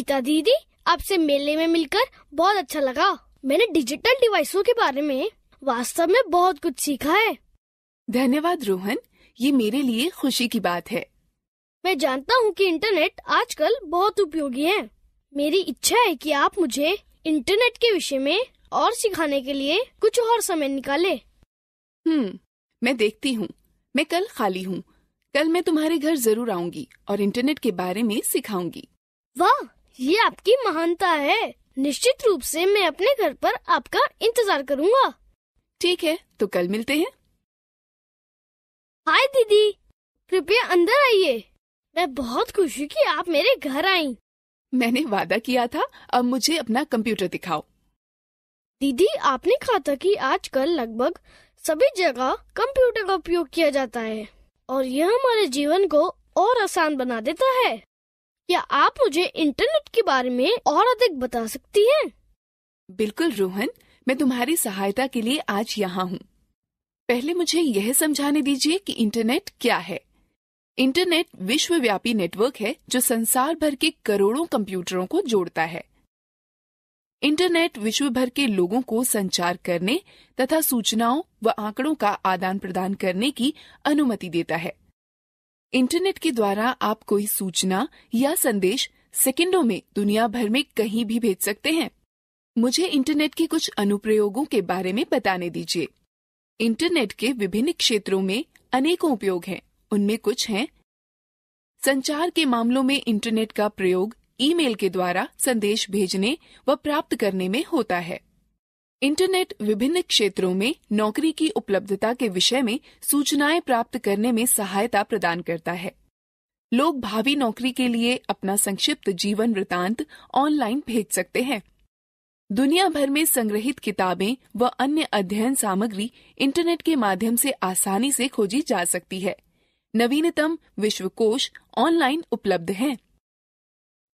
गीता दीदी, आपसे मेले में मिलकर बहुत अच्छा लगा। मैंने डिजिटल डिवाइसों के बारे में वास्तव में बहुत कुछ सीखा है। धन्यवाद रोहन, ये मेरे लिए खुशी की बात है। मैं जानता हूँ कि इंटरनेट आजकल बहुत उपयोगी है। मेरी इच्छा है कि आप मुझे इंटरनेट के विषय में और सिखाने के लिए कुछ और समय निकाले। मैं देखती हूँ। मैं कल खाली हूँ। कल मैं तुम्हारे घर जरूर आऊंगी और इंटरनेट के बारे में सिखाऊंगी। वाह, ये आपकी महानता है। निश्चित रूप से मैं अपने घर पर आपका इंतजार करूँगा। ठीक है, तो कल मिलते हैं। हाय दीदी, कृपया अंदर आइए। मैं बहुत खुश हूँ कि आप मेरे घर आई। मैंने वादा किया था, अब मुझे अपना कंप्यूटर दिखाओ। दीदी, आपने कहा था कि आजकल लगभग सभी जगह कंप्यूटर का उपयोग किया जाता है और यह हमारे जीवन को और आसान बना देता है। क्या आप मुझे इंटरनेट के बारे में और अधिक बता सकती हैं? बिल्कुल रोहन, मैं तुम्हारी सहायता के लिए आज यहाँ हूँ। पहले मुझे यह समझाने दीजिए कि इंटरनेट क्या है। इंटरनेट विश्वव्यापी नेटवर्क है जो संसार भर के करोड़ों कंप्यूटरों को जोड़ता है। इंटरनेट विश्व भर के लोगों को संचार करने तथा सूचनाओं व आंकड़ों का आदान प्रदान करने की अनुमति देता है। इंटरनेट के द्वारा आप कोई सूचना या संदेश सेकंडों में दुनिया भर में कहीं भी भेज सकते हैं। मुझे इंटरनेट के कुछ अनुप्रयोगों के बारे में बताने दीजिए। इंटरनेट के विभिन्न क्षेत्रों में अनेकों उपयोग हैं। उनमें कुछ हैं: संचार के मामलों में इंटरनेट का प्रयोग ईमेल के द्वारा संदेश भेजने व प्राप्त करने में होता है। इंटरनेट विभिन्न क्षेत्रों में नौकरी की उपलब्धता के विषय में सूचनाएं प्राप्त करने में सहायता प्रदान करता है। लोग भावी नौकरी के लिए अपना संक्षिप्त जीवन वृतांत ऑनलाइन भेज सकते हैं। दुनिया भर में संग्रहित किताबें व अन्य अध्ययन सामग्री इंटरनेट के माध्यम से आसानी से खोजी जा सकती है। नवीनतम विश्वकोश ऑनलाइन उपलब्ध हैं।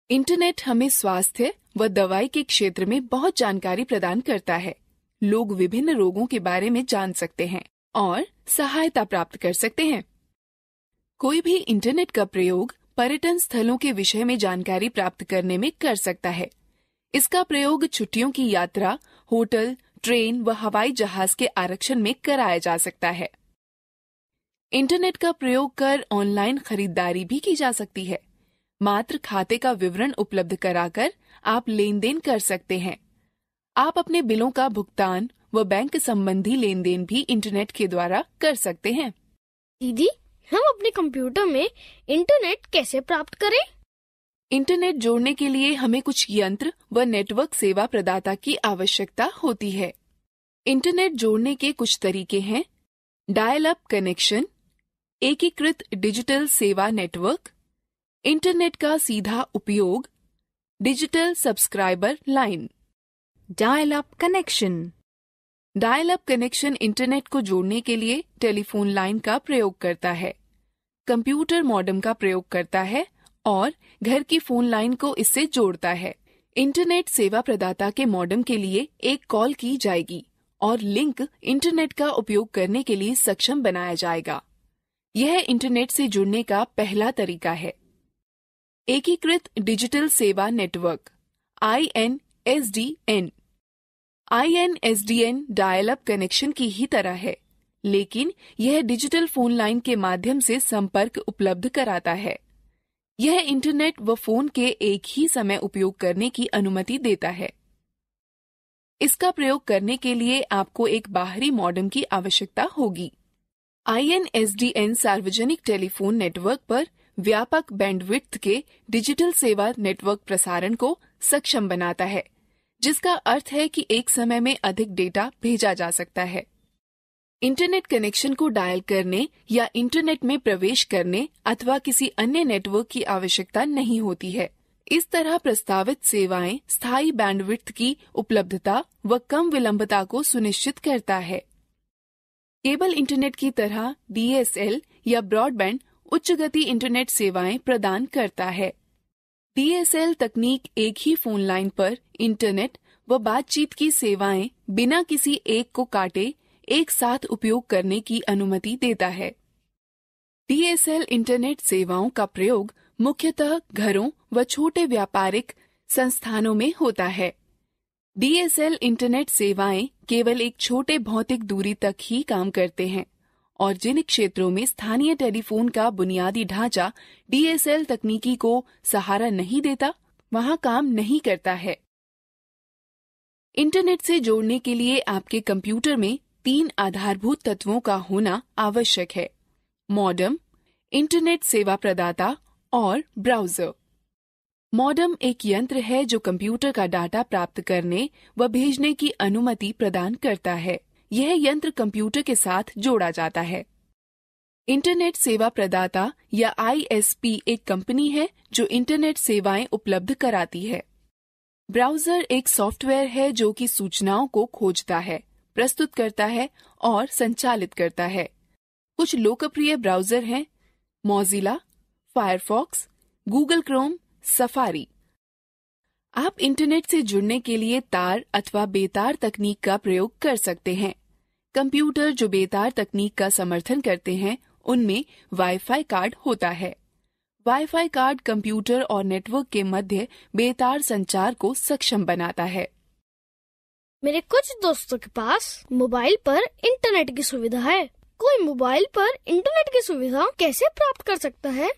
इंटरनेट हमें स्वास्थ्य व दवाई के क्षेत्र में बहुत जानकारी प्रदान करता है। लोग विभिन्न रोगों के बारे में जान सकते हैं और सहायता प्राप्त कर सकते हैं। कोई भी इंटरनेट का प्रयोग पर्यटन स्थलों के विषय में जानकारी प्राप्त करने में कर सकता है। इसका प्रयोग छुट्टियों की यात्रा, होटल, ट्रेन व हवाई जहाज के आरक्षण में कराया जा सकता है। इंटरनेट का प्रयोग कर ऑनलाइन खरीदारी भी की जा सकती है। मात्र खाते का विवरण उपलब्ध कराकर आप लेन देन कर सकते हैं। आप अपने बिलों का भुगतान व बैंक संबंधी लेन देन भी इंटरनेट के द्वारा कर सकते हैं। दीदी, हम अपने कंप्यूटर में इंटरनेट कैसे प्राप्त करें? इंटरनेट जोड़ने के लिए हमें कुछ यंत्र व नेटवर्क सेवा प्रदाता की आवश्यकता होती है। इंटरनेट जोड़ने के कुछ तरीके हैं: डायल अप कनेक्शन, एकीकृत डिजिटल सेवा नेटवर्क, इंटरनेट का सीधा उपयोग, digital subscriber line. Dial up connection. Dial up connection internet को जोड़ने के लिए टेलीफोन लाइन का प्रयोग करता है, कंप्यूटर मॉडेम का प्रयोग करता है और घर की फोन लाइन को इससे जोड़ता है। इंटरनेट सेवा प्रदाता के मॉडेम के लिए एक कॉल की जाएगी और लिंक इंटरनेट का उपयोग करने के लिए सक्षम बनाया जाएगा। यह इंटरनेट से जुड़ने का पहला तरीका है। एकीकृत डिजिटल सेवा network INSDN। INSDN dial up connection की ही तरह है, लेकिन यह डिजिटल फोन लाइन के माध्यम से संपर्क उपलब्ध कराता है। यह इंटरनेट व फोन के एक ही समय उपयोग करने की अनुमति देता है। इसका प्रयोग करने के लिए आपको एक बाहरी मॉडेम की आवश्यकता होगी। INSDN सार्वजनिक टेलीफोन नेटवर्क पर व्यापक बैंडविड्थ के डिजिटल सेवा नेटवर्क प्रसारण को सक्षम बनाता है, जिसका अर्थ है कि एक समय में अधिक डेटा भेजा जा सकता है। इंटरनेट कनेक्शन को डायल करने या इंटरनेट में प्रवेश करने अथवा किसी अन्य नेटवर्क की आवश्यकता नहीं होती है। इस तरह प्रस्तावित सेवाएं स्थायी बैंडविड्थ की उपलब्धता व कम विलंबता को सुनिश्चित करता है। केबल इंटरनेट की तरह DSL या ब्रॉडबैंड उच्च गति इंटरनेट सेवाएं प्रदान करता है। DSL तकनीक एक ही फोन लाइन पर इंटरनेट व बातचीत की सेवाएं बिना किसी एक को काटे एक साथ उपयोग करने की अनुमति देता है। DSL इंटरनेट सेवाओं का प्रयोग मुख्यतः घरों व छोटे व्यापारिक संस्थानों में होता है। DSL इंटरनेट सेवाएं केवल एक छोटे भौतिक दूरी तक ही काम करते हैं और जिन क्षेत्रों में स्थानीय टेलीफोन का बुनियादी ढांचा DSL तकनीकी को सहारा नहीं देता, वहां काम नहीं करता है। इंटरनेट से जोड़ने के लिए आपके कंप्यूटर में 3 आधारभूत तत्वों का होना आवश्यक है: मॉडेम, इंटरनेट सेवा प्रदाता और ब्राउजर। मॉडेम एक यंत्र है जो कंप्यूटर का डाटा प्राप्त करने व भेजने की अनुमति प्रदान करता है। यह यंत्र कंप्यूटर के साथ जोड़ा जाता है। इंटरनेट सेवा प्रदाता या ISP एक कंपनी है जो इंटरनेट सेवाएं उपलब्ध कराती है। ब्राउजर एक सॉफ्टवेयर है जो कि सूचनाओं को खोजता है, प्रस्तुत करता है और संचालित करता है। कुछ लोकप्रिय ब्राउजर हैं: Mozilla, Firefox, Google Chrome, safari. आप इंटरनेट से जुड़ने के लिए तार अथवा बेतार तकनीक का प्रयोग कर सकते हैं। कंप्यूटर जो बेतार तकनीक का समर्थन करते हैं, उनमें वाईफाई कार्ड होता है। वाईफाई कार्ड कंप्यूटर और नेटवर्क के मध्य बेतार संचार को सक्षम बनाता है। मेरे कुछ दोस्तों के पास मोबाइल पर इंटरनेट की सुविधा है। कोई मोबाइल पर इंटरनेट की सुविधा कैसे प्राप्त कर सकता है?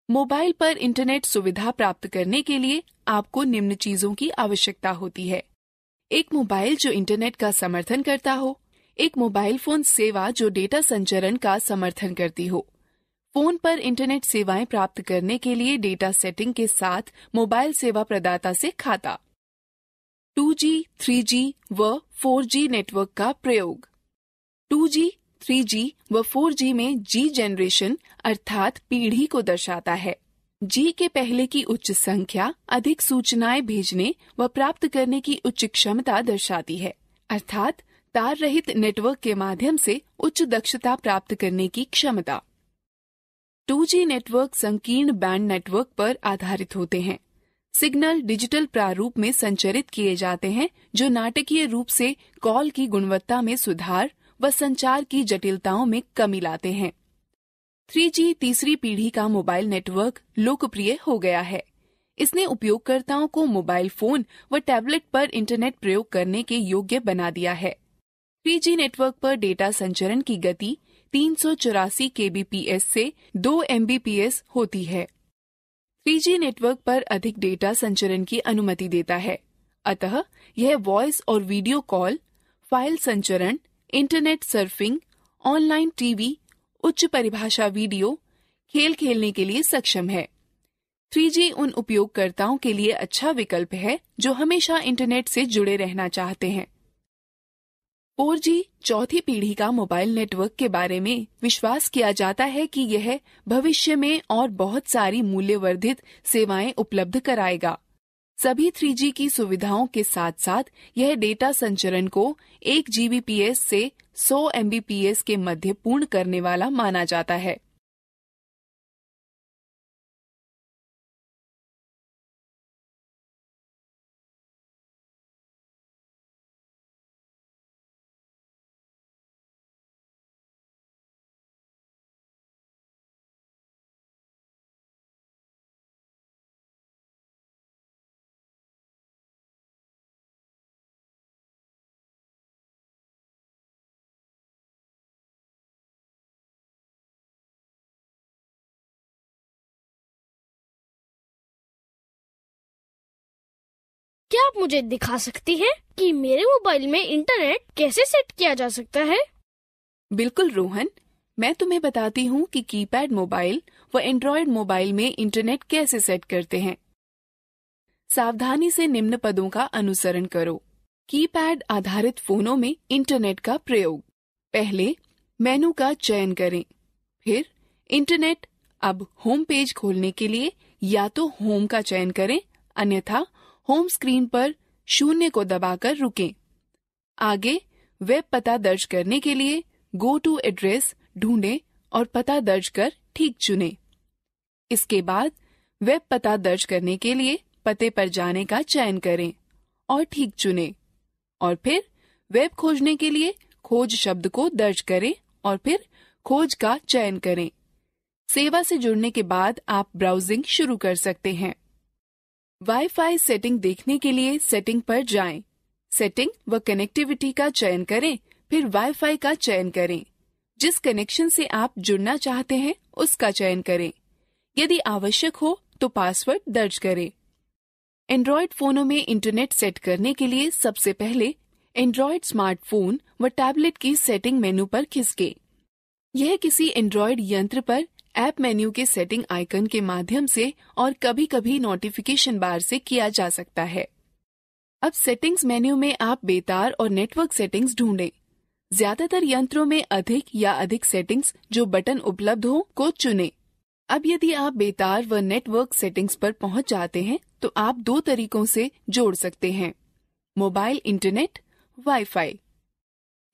मोबाइल पर इंटरनेट सुविधा प्राप्त करने के लिए आपको निम्न चीजों की आवश्यकता होती है: एक मोबाइल जो इंटरनेट का समर्थन करता हो, एक मोबाइल फोन सेवा जो डेटा संचरण का समर्थन करती हो, फोन पर इंटरनेट सेवाएं प्राप्त करने के लिए डेटा सेटिंग के साथ मोबाइल सेवा प्रदाता से खाता, 2G, 3G व 4G नेटवर्क का प्रयोग। 2G, 3G व 4G में G जनरेशन अर्थात पीढ़ी को दर्शाता है। G के पहले की उच्च संख्या अधिक सूचनाएं भेजने व प्राप्त करने की उच्च क्षमता दर्शाती है, अर्थात तार रहित नेटवर्क के माध्यम से उच्च दक्षता प्राप्त करने की क्षमता। 2G नेटवर्क संकीर्ण बैंड नेटवर्क पर आधारित होते हैं। सिग्नल डिजिटल प्रारूप में संचरित किए जाते हैं जो नाटकीय रूप से कॉल की गुणवत्ता में सुधार व संचार की जटिलताओं में कमी लाते हैं। 3G तीसरी पीढ़ी का मोबाइल नेटवर्क लोकप्रिय हो गया है। इसने उपयोगकर्ताओं को मोबाइल फोन व टैबलेट पर इंटरनेट प्रयोग करने के योग्य बना दिया है। 3G नेटवर्क पर डेटा संचरण की गति 384 kbps से 2 mbps होती है। 3G नेटवर्क पर अधिक डेटा संचरण की अनुमति देता है, अतः यह वॉइस और वीडियो कॉल, फाइल संचरण, इंटरनेट सर्फिंग, ऑनलाइन टीवी, उच्च परिभाषा वीडियो, खेल खेलने के लिए सक्षम है। 3G उन उपयोगकर्ताओं के लिए अच्छा विकल्प है जो हमेशा इंटरनेट से जुड़े रहना चाहते हैं। 4G चौथी पीढ़ी का मोबाइल नेटवर्क के बारे में विश्वास किया जाता है कि यह भविष्य में और बहुत सारी मूल्यवर्धित सेवाएं उपलब्ध कराएगा। सभी 3G की सुविधाओं के साथ साथ यह डेटा संचरण को 1 Gbps से 100 Mbps के मध्य पूर्ण करने वाला माना जाता है। क्या आप मुझे दिखा सकती हैं कि मेरे मोबाइल में इंटरनेट कैसे सेट किया जा सकता है? बिल्कुल रोहन, मैं तुम्हें बताती हूँ कि कीपैड मोबाइल व एंड्रॉयड मोबाइल में इंटरनेट कैसे सेट करते हैं। सावधानी से निम्न पदों का अनुसरण करो। कीपैड आधारित फोनों में इंटरनेट का प्रयोग। पहले मेनू का चयन करें, फिर इंटरनेट। अब होम पेज खोलने के लिए या तो होम का चयन करें, अन्यथा होम स्क्रीन पर 0 को दबाकर रुकें। आगे वेब पता दर्ज करने के लिए गो टू एड्रेस ढूंढें और पता दर्ज कर ठीक चुनें। इसके बाद वेब पता दर्ज करने के लिए पते पर जाने का चयन करें और ठीक चुनें, और फिर वेब खोजने के लिए खोज शब्द को दर्ज करें और फिर खोज का चयन करें। सेवा से जुड़ने के बाद आप ब्राउजिंग शुरू कर सकते हैं। वाईफाई सेटिंग देखने के लिए सेटिंग पर जाएं। सेटिंग व कनेक्टिविटी का चयन करें, फिर वाईफाई का चयन करें। जिस कनेक्शन से आप जुड़ना चाहते हैं उसका चयन करें। यदि आवश्यक हो तो पासवर्ड दर्ज करें। एंड्रॉयड फोनों में इंटरनेट सेट करने के लिए सबसे पहले एंड्रॉयड स्मार्टफोन व टैबलेट की सेटिंग मेनू पर खिसके। यह किसी एंड्रॉयड यंत्र पर ऐप मेन्यू के सेटिंग आइकन के माध्यम से और कभी-कभी नोटिफिकेशन बार से किया जा सकता है। अब सेटिंग्स मेन्यू में आप बेतार और नेटवर्क सेटिंग्स ढूंढें। ज्यादातर यंत्रों में अधिक या अधिक सेटिंग्स जो बटन उपलब्ध हो को चुनें। अब यदि आप बेतार व नेटवर्क सेटिंग्स पर पहुंच जाते हैं तो आप दो तरीकों से जोड़ सकते हैं: मोबाइल इंटरनेट, वाईफाई।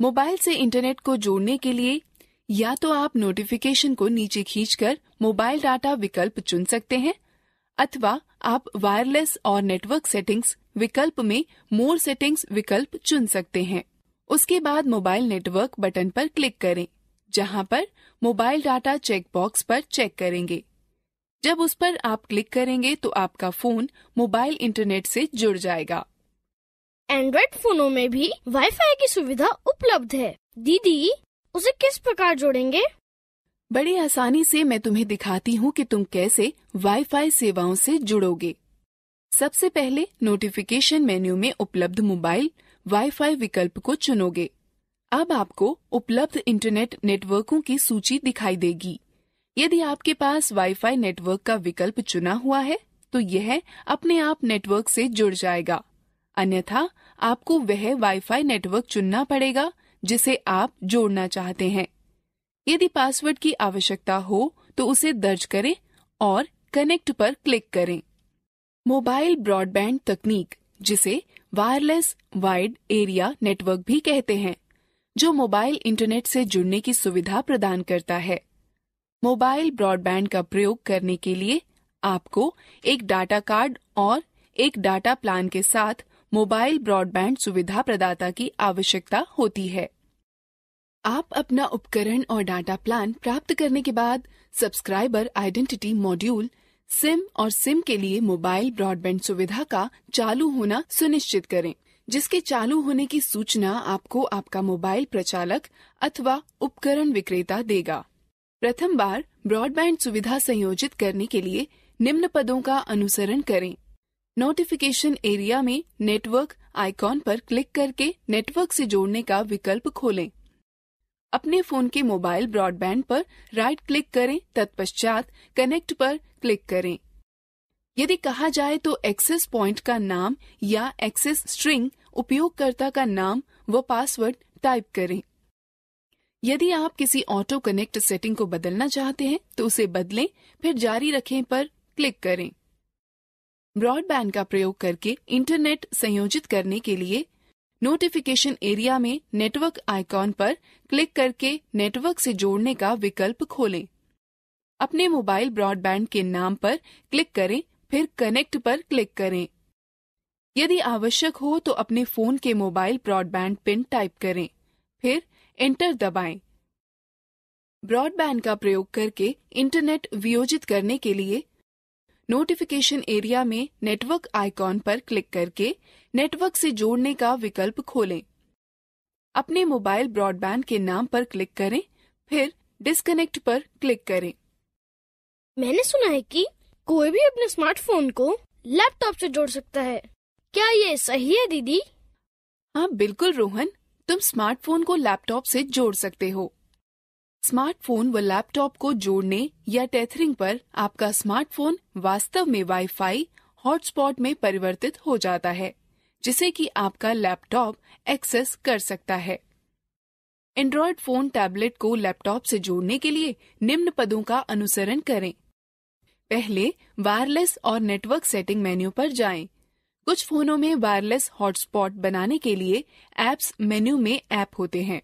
मोबाइल से इंटरनेट को जोड़ने के लिए या तो आप नोटिफिकेशन को नीचे खींचकर मोबाइल डाटा विकल्प चुन सकते हैं, अथवा आप वायरलेस और नेटवर्क सेटिंग्स विकल्प में मोर सेटिंग्स विकल्प चुन सकते हैं। उसके बाद मोबाइल नेटवर्क बटन पर क्लिक करें, जहां पर मोबाइल डाटा चेक बॉक्स पर चेक करेंगे। जब उस पर आप क्लिक करेंगे तो आपका फोन मोबाइल इंटरनेट से जुड़ जाएगा। एंड्रॉइड फोनों में भी वाईफाई की सुविधा उपलब्ध है। दीदी, उसे किस प्रकार जोड़ेंगे? बड़ी आसानी से मैं तुम्हें दिखाती हूँ कि तुम कैसे वाईफाई सेवाओं से जुड़ोगे। सबसे पहले नोटिफिकेशन मेन्यू में उपलब्ध मोबाइल वाईफाई विकल्प को चुनोगे। अब आपको उपलब्ध इंटरनेट नेटवर्कों की सूची दिखाई देगी। यदि आपके पास वाईफाई नेटवर्क का विकल्प चुना हुआ है तो यह अपने आप नेटवर्क से जुड़ जाएगा, अन्यथा आपको वह वाईफाई नेटवर्क चुनना पड़ेगा जिसे आप जोड़ना चाहते हैं। यदि पासवर्ड की आवश्यकता हो तो उसे दर्ज करें और कनेक्ट पर क्लिक करें। मोबाइल ब्रॉडबैंड तकनीक, जिसे वायरलेस वाइड एरिया नेटवर्क भी कहते हैं, जो मोबाइल इंटरनेट से जुड़ने की सुविधा प्रदान करता है। मोबाइल ब्रॉडबैंड का प्रयोग करने के लिए आपको एक डाटा कार्ड और एक डाटा प्लान के साथ मोबाइल ब्रॉडबैंड सुविधा प्रदाता की आवश्यकता होती है। आप अपना उपकरण और डाटा प्लान प्राप्त करने के बाद सब्सक्राइबर आइडेंटिटी मॉड्यूल सिम और सिम के लिए मोबाइल ब्रॉडबैंड सुविधा का चालू होना सुनिश्चित करें, जिसके चालू होने की सूचना आपको आपका मोबाइल प्रचालक अथवा उपकरण विक्रेता देगा। प्रथम बार ब्रॉडबैंड सुविधा संयोजित करने के लिए निम्न पदों का अनुसरण करें। नोटिफिकेशन एरिया में नेटवर्क आइकॉन पर क्लिक करके नेटवर्क से जोड़ने का विकल्प खोलें। अपने फोन के मोबाइल ब्रॉडबैंड पर राइट क्लिक करें, तत्पश्चात कनेक्ट पर क्लिक करें। यदि कहा जाए तो एक्सेस पॉइंट का नाम या एक्सेस स्ट्रिंग उपयोगकर्ता का नाम व पासवर्ड टाइप करें। यदि आप किसी ऑटो कनेक्ट सेटिंग को बदलना चाहते हैं तो उसे बदलें, फिर जारी रखें पर क्लिक करें। ब्रॉडबैंड का प्रयोग करके इंटरनेट संयोजित करने के लिए नोटिफिकेशन एरिया में नेटवर्क आइकॉन पर क्लिक करके नेटवर्क से जोड़ने का विकल्प खोलें। अपने मोबाइल ब्रॉडबैंड के नाम पर क्लिक करें, फिर कनेक्ट पर क्लिक करें। यदि आवश्यक हो तो अपने फोन के मोबाइल ब्रॉडबैंड पिन टाइप करें, फिर एंटर दबाएं। ब्रॉडबैंड का प्रयोग करके इंटरनेट वियोजित करने के लिए नोटिफिकेशन एरिया में नेटवर्क आइकॉन पर क्लिक करके नेटवर्क से जोड़ने का विकल्प खोलें। अपने मोबाइल ब्रॉडबैंड के नाम पर क्लिक करें, फिर डिस्कनेक्ट पर क्लिक करें। मैंने सुना है कि कोई भी अपने स्मार्टफोन को लैपटॉप से जोड़ सकता है। क्या ये सही है दीदी? हाँ बिल्कुल रोहन, तुम स्मार्टफोन को लैपटॉप से जोड़ सकते हो। स्मार्टफोन व लैपटॉप को जोड़ने या टेथरिंग पर आपका स्मार्टफोन वास्तव में वाईफाई हॉटस्पॉट में परिवर्तित हो जाता है, जिसे कि आपका लैपटॉप एक्सेस कर सकता है। एंड्रॉयड फोन टैबलेट को लैपटॉप से जोड़ने के लिए निम्न पदों का अनुसरण करें। पहले वायरलेस और नेटवर्क सेटिंग मेन्यू पर जाएं। कुछ फोनों में वायरलेस हॉटस्पॉट बनाने के लिए ऐप्स मेन्यू में ऐप होते हैं।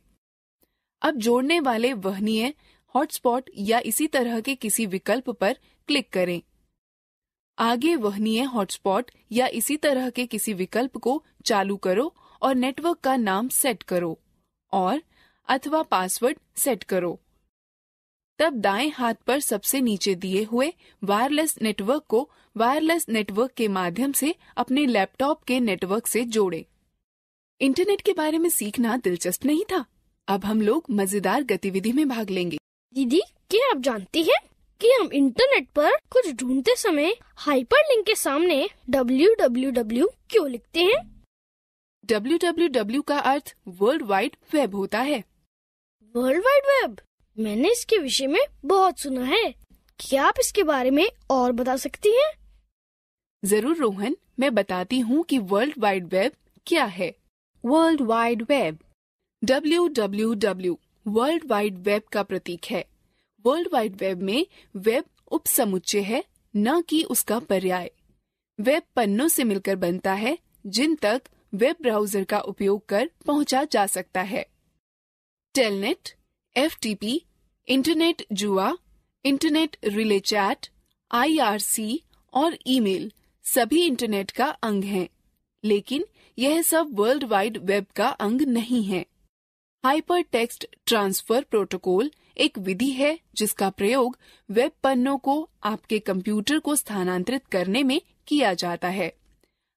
अब जोड़ने वाले वहनीय हॉटस्पॉट या इसी तरह के किसी विकल्प पर क्लिक करें। आगे वहनीय हॉटस्पॉट या इसी तरह के किसी विकल्प को चालू करो और नेटवर्क का नाम सेट करो और अथवा पासवर्ड सेट करो। तब दाएं हाथ पर सबसे नीचे दिए हुए वायरलेस नेटवर्क को वायरलेस नेटवर्क के माध्यम से अपने लैपटॉप के नेटवर्क से जोड़ें। इंटरनेट के बारे में सीखना दिलचस्प नहीं था? अब हम लोग मजेदार गतिविधि में भाग लेंगे। दीदी, क्या आप जानती हैं कि हम इंटरनेट पर कुछ ढूंढते समय हाइपरलिंक के सामने www क्यों लिखते हैं? www का अर्थ वर्ल्ड वाइड वेब होता है। वर्ल्ड वाइड वेब, मैंने इसके विषय में बहुत सुना है। क्या आप इसके बारे में और बता सकती हैं? जरूर रोहन, मैं बताती हूँ कि वर्ल्ड वाइड वेब क्या है। World Wide Web. www world wide web का प्रतीक है। वर्ल्ड वाइड वेब में वेब उपसमुच्चय है, न कि उसका पर्याय। वेब पन्नों से मिलकर बनता है जिन तक वेब ब्राउजर का उपयोग कर पहुंचा जा सकता है। टेलनेट, FTP, इंटरनेट जुआ, इंटरनेट रिले चैट, IRC और ईमेल सभी इंटरनेट का अंग हैं, लेकिन यह सब वर्ल्ड वाइड वेब का अंग नहीं है। हाइपर टेक्स्ट ट्रांसफर प्रोटोकॉल एक विधि है जिसका प्रयोग वेब पन्नों को आपके कंप्यूटर को स्थानांतरित करने में किया जाता है।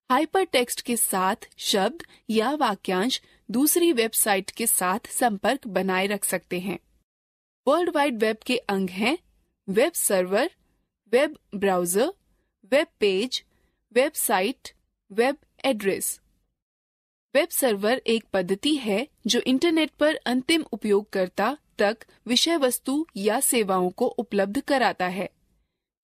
हाइपर टेक्स्ट के साथ शब्द या वाक्यांश दूसरी वेबसाइट के साथ संपर्क बनाए रख सकते हैं। वर्ल्ड वाइड वेब के अंग हैं web server, web browser, web page, website, web address. Web server एक पद्धति है जो इंटरनेट पर अंतिम उपयोगकर्ता तक विषय वस्तु या सेवाओं को उपलब्ध कराता है।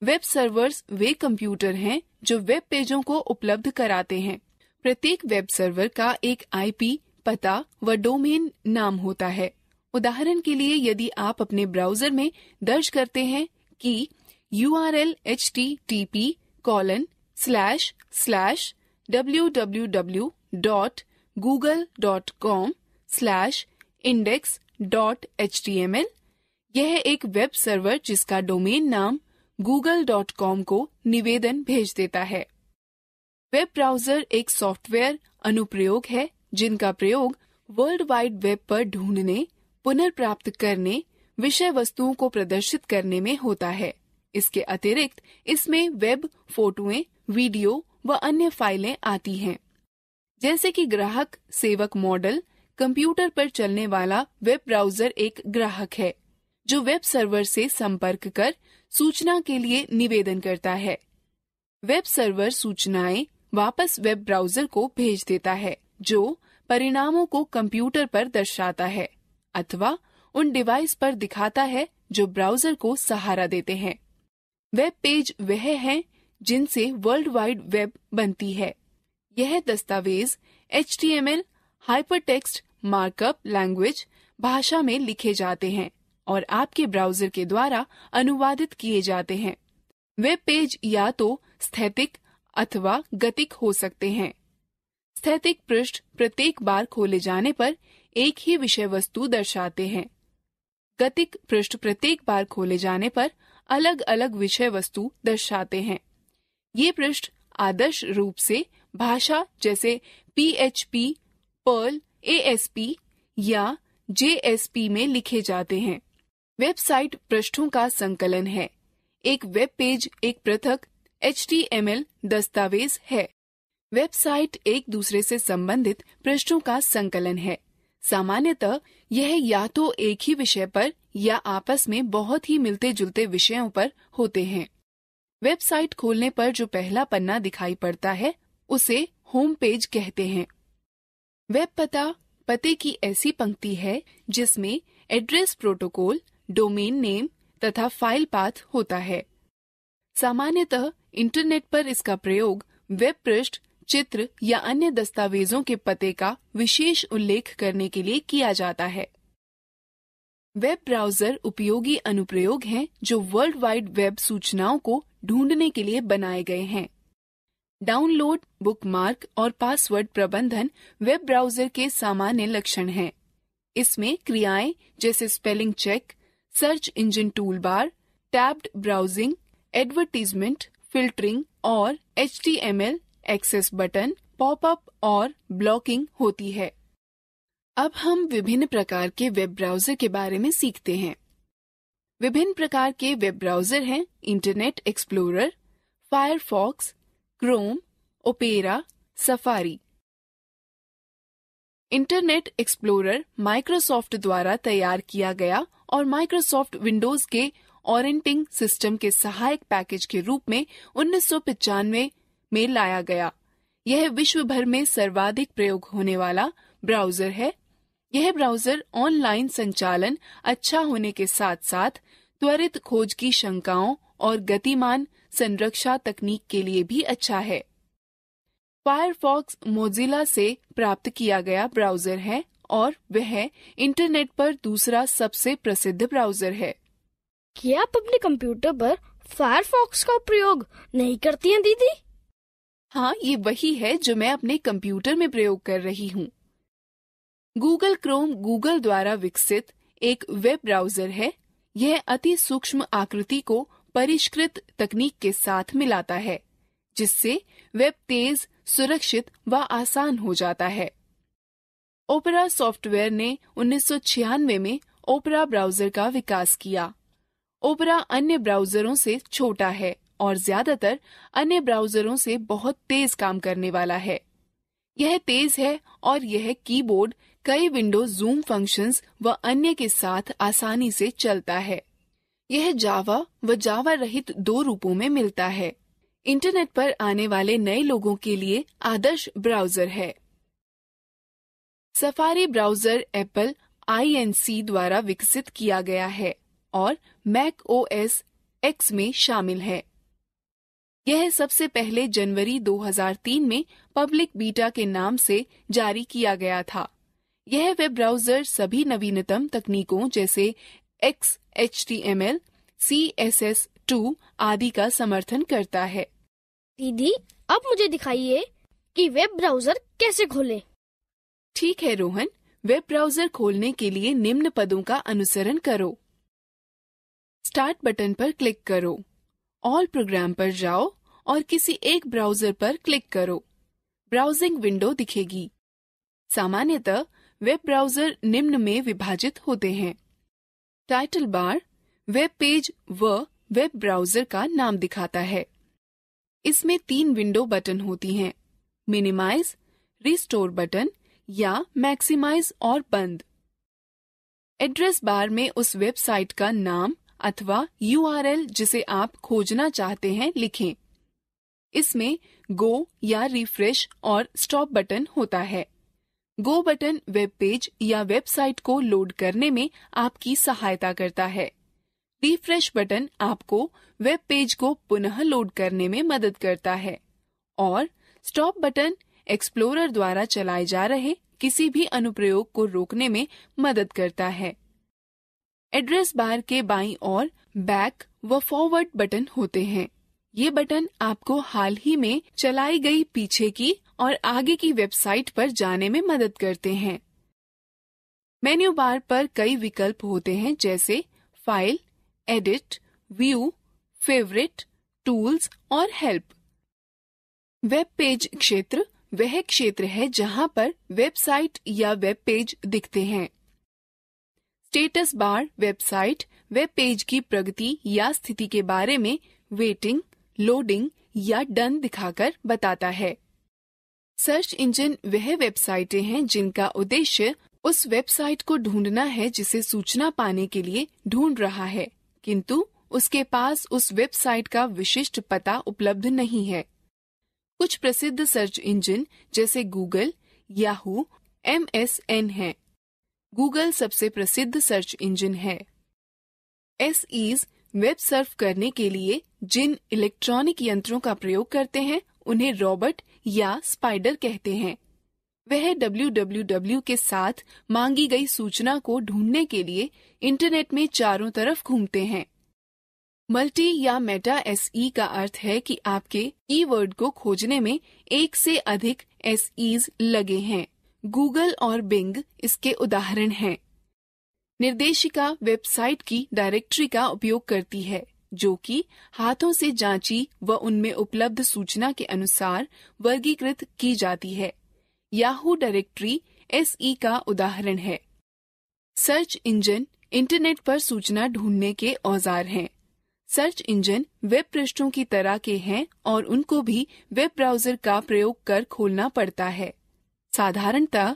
वेब सर्वर्स वे कंप्यूटर हैं जो वेब पेजों को उपलब्ध कराते हैं। प्रत्येक वेब सर्वर का एक IP पता व डोमेन नाम होता है। उदाहरण के लिए, यदि आप अपने ब्राउजर में दर्ज करते हैं कि URL http://www.google.com/index.html, यह एक वेब सर्वर जिसका डोमेन नाम google.com को निवेदन भेज देता है। वेब ब्राउजर एक सॉफ्टवेयर अनुप्रयोग है जिनका प्रयोग वर्ल्ड वाइड वेब पर ढूंढने, पुनर्प्राप्त करने, विषय वस्तुओं को प्रदर्शित करने में होता है। इसके अतिरिक्त इसमें वेब फोटोएं, वीडियो व अन्य फाइलें आती हैं। जैसे कि ग्राहक सेवक मॉडल, कंप्यूटर पर चलने वाला वेब ब्राउजर एक ग्राहक है जो वेब सर्वर से संपर्क कर सूचना के लिए निवेदन करता है। वेब सर्वर सूचनाएं वापस वेब ब्राउजर को भेज देता है जो परिणामों को कंप्यूटर पर दर्शाता है अथवा उन डिवाइस पर दिखाता है जो ब्राउजर को सहारा देते हैं। वेब पेज वह है जिनसे वर्ल्ड वाइड वेब बनती है। यह दस्तावेज HTML हाइपरटेक्स्ट मार्कअप लैंग्वेज भाषा में लिखे जाते हैं और आपके ब्राउजर के द्वारा अनुवादित किए जाते हैं। वेब पेज या तो स्थैतिक अथवा गतिक हो सकते हैं। स्थैतिक पृष्ठ प्रत्येक बार खोले जाने पर एक ही विषय वस्तु दर्शाते हैं। गतिक पृष्ठ प्रत्येक बार खोले जाने पर अलग अलग विषय वस्तु दर्शाते हैं। ये पृष्ठ आदर्श रूप से भाषा जैसे PHP, पर्ल, ASP या JSP में लिखे जाते हैं। वेबसाइट पृष्ठों का संकलन है। एक वेब पेज एक पृथक HTML दस्तावेज है। वेबसाइट एक दूसरे से संबंधित पृष्ठों का संकलन है। सामान्यतः यह या तो एक ही विषय पर या आपस में बहुत ही मिलते जुलते विषयों पर होते हैं। वेबसाइट खोलने पर जो पहला पन्ना दिखाई पड़ता है उसे होम पेज कहते हैं। वेब पते की ऐसी पंक्ति है जिसमें एड्रेस प्रोटोकॉल, डोमेन नेम तथा फाइल पाथ होता है। सामान्यतः इंटरनेट पर इसका प्रयोग वेब पृष्ठ, चित्र या अन्य दस्तावेजों के पते का विशेष उल्लेख करने के लिए किया जाता है। वेब ब्राउजर उपयोगी अनुप्रयोग हैं जो वर्ल्ड वाइड वेब सूचनाओं को ढूंढने के लिए बनाए गए हैं। डाउनलोड, बुकमार्क और पासवर्ड प्रबंधन वेब ब्राउजर के सामान्य लक्षण हैं। इसमें क्रियाएं जैसे spelling check, search engine toolbar, tabbed browsing, advertisement, filtering और HTML एक्सेस बटन, पॉपअप और ब्लॉकिंग होती है। अब हम विभिन्न प्रकार के वेब ब्राउजर के बारे में सीखते हैं। विभिन्न प्रकार के वेब ब्राउजर हैं internet explorer, Firefox, Chrome, opera, safari. Internet explorer Microsoft द्वारा तैयार किया गया और माइक्रोसॉफ्ट विंडोज के ऑपरेटिंग सिस्टम के सहायक पैकेज के रूप में 1995 में लाया गया। यह विश्व भर में सर्वाधिक प्रयोग होने वाला ब्राउजर है। यह ब्राउजर ऑनलाइन संचालन अच्छा होने के साथ साथ त्वरित खोज की शंकाओं और गतिमान संरक्षा तकनीक के लिए भी अच्छा है। फायरफॉक्स मोजिला से प्राप्त किया गया ब्राउजर है और वह इंटरनेट पर दूसरा सबसे प्रसिद्ध ब्राउजर है। क्या आप अपने कंप्यूटर पर फायरफॉक्स का प्रयोग नहीं करती हैं दीदी? हाँ, ये वही है जो मैं अपने कंप्यूटर में प्रयोग कर रही हूँ। गूगल क्रोम गूगल द्वारा विकसित एक वेब ब्राउजर है। यह अति सूक्ष्म आकृति को परिष्कृत तकनीक के साथ मिलाता है, जिससे वेब तेज, सुरक्षित व आसान हो जाता है। ओपेरा सॉफ्टवेयर ने 1996 में ओपेरा ब्राउजर का विकास किया। ओपेरा अन्य ब्राउजरों से छोटा है और ज्यादातर अन्य ब्राउजरों से बहुत तेज काम करने वाला है। यह तेज है और यह कीबोर्ड, कई विंडो जूम फंक्शंस व अन्य के साथ आसानी से चलता है। यह जावा व जावा रहित दो रूपों में मिलता है। इंटरनेट पर आने वाले नए लोगों के लिए आदर्श ब्राउजर है। सफारी ब्राउजर एप्पल INC द्वारा विकसित किया गया है और मैक OS X में शामिल है। यह सबसे पहले जनवरी 2003 में पब्लिक बीटा के नाम से जारी किया गया था। यह वेब ब्राउजर सभी नवीनतम तकनीकों जैसे XHTML, CSS2 आदि का समर्थन करता है। दीदी, अब मुझे दिखाइए कि वेब ब्राउजर कैसे खोलें। ठीक है रोहन, वेब ब्राउजर खोलने के लिए निम्न पदों का अनुसरण करो। स्टार्ट बटन पर क्लिक करो, ऑल प्रोग्राम पर जाओ और किसी एक ब्राउजर पर क्लिक करो। ब्राउजिंग विंडो दिखेगी। सामान्यतः वेब ब्राउजर निम्न में विभाजित होते हैं। टाइटल बार वेब पेज व वेब ब्राउजर का नाम दिखाता है। इसमें 3 विंडो बटन होती हैं, मिनिमाइज, रिस्टोर बटन या मैक्सिमाइज और बंद। एड्रेस बार में उस वेबसाइट का नाम अथवा URL जिसे आप खोजना चाहते हैं लिखें। इसमें गो या रिफ्रेश और स्टॉप बटन होता है। गो बटन वेब पेज या वेबसाइट को लोड करने में आपकी सहायता करता है। रिफ्रेश बटन आपको वेब पेज को पुनः लोड करने में मदद करता है और स्टॉप बटन एक्सप्लोरर द्वारा चलाए जा रहे किसी भी अनुप्रयोग को रोकने में मदद करता है। एड्रेस बार के बाईं ओर बैक व फॉरवर्ड बटन होते हैं। ये बटन आपको हाल ही में चलाई गई पीछे की और आगे की वेबसाइट पर जाने में मदद करते हैं। मेन्यू बार पर कई विकल्प होते हैं जैसे file, edit, view, favourite, tools और हेल्प। वेब पेज क्षेत्र वह क्षेत्र है जहां पर वेबसाइट या वेब पेज दिखते हैं। Status bar website, web page की प्रगति या स्थिति के बारे में वेटिंग, लोडिंग या डन दिखाकर बताता है। सर्च इंजन वह वेबसाइटें हैं जिनका उद्देश्य उस वेबसाइट को ढूंढना है जिसे सूचना पाने के लिए ढूंढ रहा है, किंतु उसके पास उस वेबसाइट का विशिष्ट पता उपलब्ध नहीं है। कुछ प्रसिद्ध सर्च इंजन जैसे गूगल, याहू, MSN हैं। गूगल सबसे प्रसिद्ध सर्च इंजन है। SEs वेब सर्फ करने के लिए जिन इलेक्ट्रॉनिक यंत्रों का प्रयोग करते हैं उन्हें रॉबर्ट या स्पाइडर कहते हैं। वह www के साथ मांगी गई सूचना को ढूंढने के लिए इंटरनेट में चारों तरफ घूमते हैं। मल्टी या मेटा SE का अर्थ है कि आपके कीवर्ड को खोजने में एक से अधिक SEs लगे हैं। गूगल और बिंग इसके उदाहरण हैं। निर्देशिका वेबसाइट की डायरेक्टरी का उपयोग करती है जो कि हाथों से जांची व उनमें उपलब्ध सूचना के अनुसार वर्गीकृत की जाती है। याहू डायरेक्टरी SE का उदाहरण है। सर्च इंजन इंटरनेट पर सूचना ढूंढने के औजार हैं। सर्च इंजन वेब पृष्ठों की तरह के हैं और उनको भी वेब ब्राउजर का प्रयोग कर खोलना पड़ता है। साधारणतः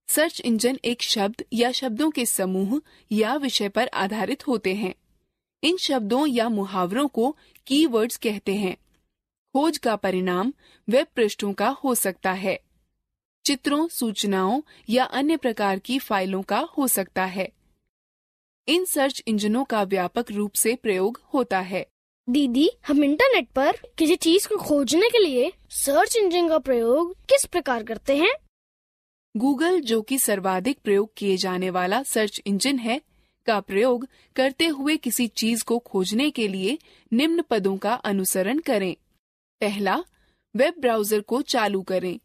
सर्च इंजन एक शब्द या शब्दों के समूह या विषय पर आधारित होते हैं। इन शब्दों या मुहावरों को कीवर्ड्स कहते हैं। खोज का परिणाम वेब पृष्ठों का हो सकता है, चित्रों, सूचनाओं या अन्य प्रकार की फाइलों का हो सकता है। इन सर्च इंजनों का व्यापक रूप से प्रयोग होता है। दीदी, हम इंटरनेट पर किसी चीज को खोजने के लिए सर्च इंजन का प्रयोग किस प्रकार करते हैं? गूगल, जो कि सर्वाधिक प्रयोग किए जाने वाला सर्च इंजन है, का प्रयोग करते हुए किसी चीज को खोजने के लिए निम्न पदों का अनुसरण करें। पहला, वेब ब्राउजर को चालू करें।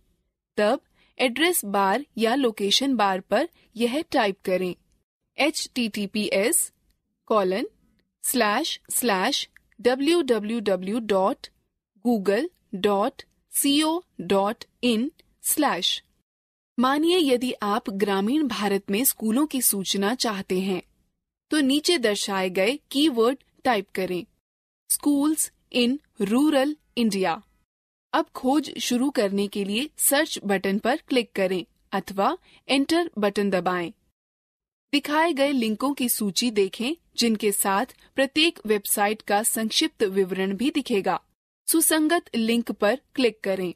तब एड्रेस बार या लोकेशन बार पर यह टाइप करें https://www.google.co.in/। मानिए यदि आप ग्रामीण भारत में स्कूलों की सूचना चाहते हैं, तो नीचे दर्शाए गए कीवर्ड टाइप करें, स्कूल्स इन रूरल इंडिया। अब खोज शुरू करने के लिए सर्च बटन पर क्लिक करें अथवा एंटर बटन दबाएं। दिखाए गए लिंकों की सूची देखें, जिनके साथ प्रत्येक वेबसाइट का संक्षिप्त विवरण भी दिखेगा। सुसंगत लिंक पर क्लिक करें।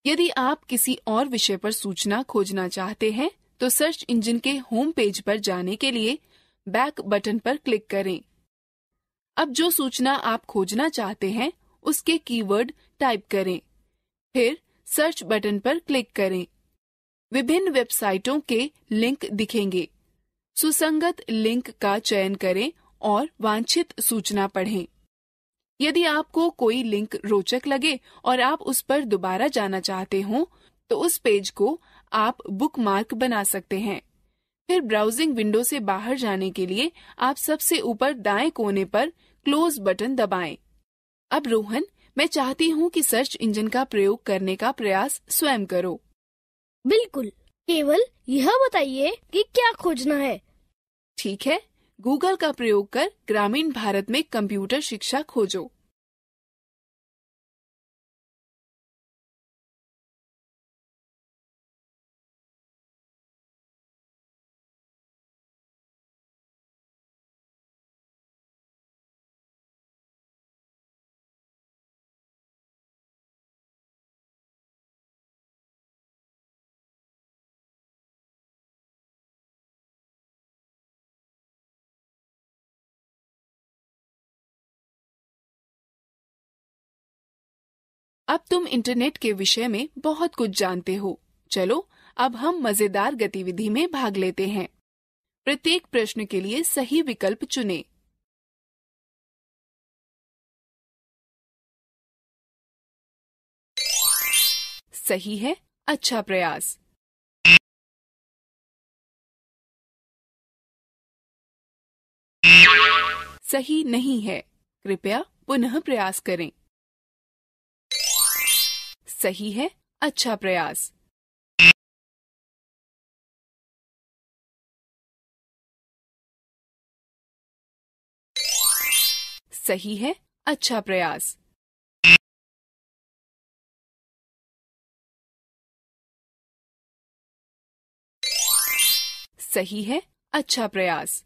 यदि आप किसी और विषय पर सूचना खोजना चाहते हैं, तो सर्च इंजन के होम पेज पर जाने के लिए बैक बटन पर क्लिक करें। अब जो सूचना आप खोजना चाहते हैं, उसके कीवर्ड टाइप करें, फिर सर्च बटन पर क्लिक करें। विभिन्न वेबसाइटों के लिंक दिखेंगे। सुसंगत लिंक का चयन करें और वांछित सूचना पढ़ें। यदि आपको कोई लिंक रोचक लगे और आप उस पर दोबारा जाना चाहते हो, तो उस पेज को आप बुकमार्क बना सकते हैं। फिर ब्राउजिंग विंडो से बाहर जाने के लिए आप सबसे ऊपर दाएं कोने पर क्लोज बटन दबाएं। अब रोहन, मैं चाहती हूँ कि सर्च इंजन का प्रयोग करने का प्रयास स्वयं करो। बिल्कुल, केवल यह बताइए कि क्या खोजना है। ठीक है, गूगल का प्रयोग कर ग्रामीण भारत में कंप्यूटर शिक्षा खोजो। अब तुम इंटरनेट के विषय में बहुत कुछ जानते हो। चलो, अब हम मजेदार गतिविधि में भाग लेते हैं। प्रत्येक प्रश्न के लिए सही विकल्प चुनें। सही है, अच्छा प्रयास। सही नहीं है, कृपया पुनः प्रयास करें। सही है, अच्छा प्रयास। सही है, अच्छा प्रयास। सही है, अच्छा प्रयास।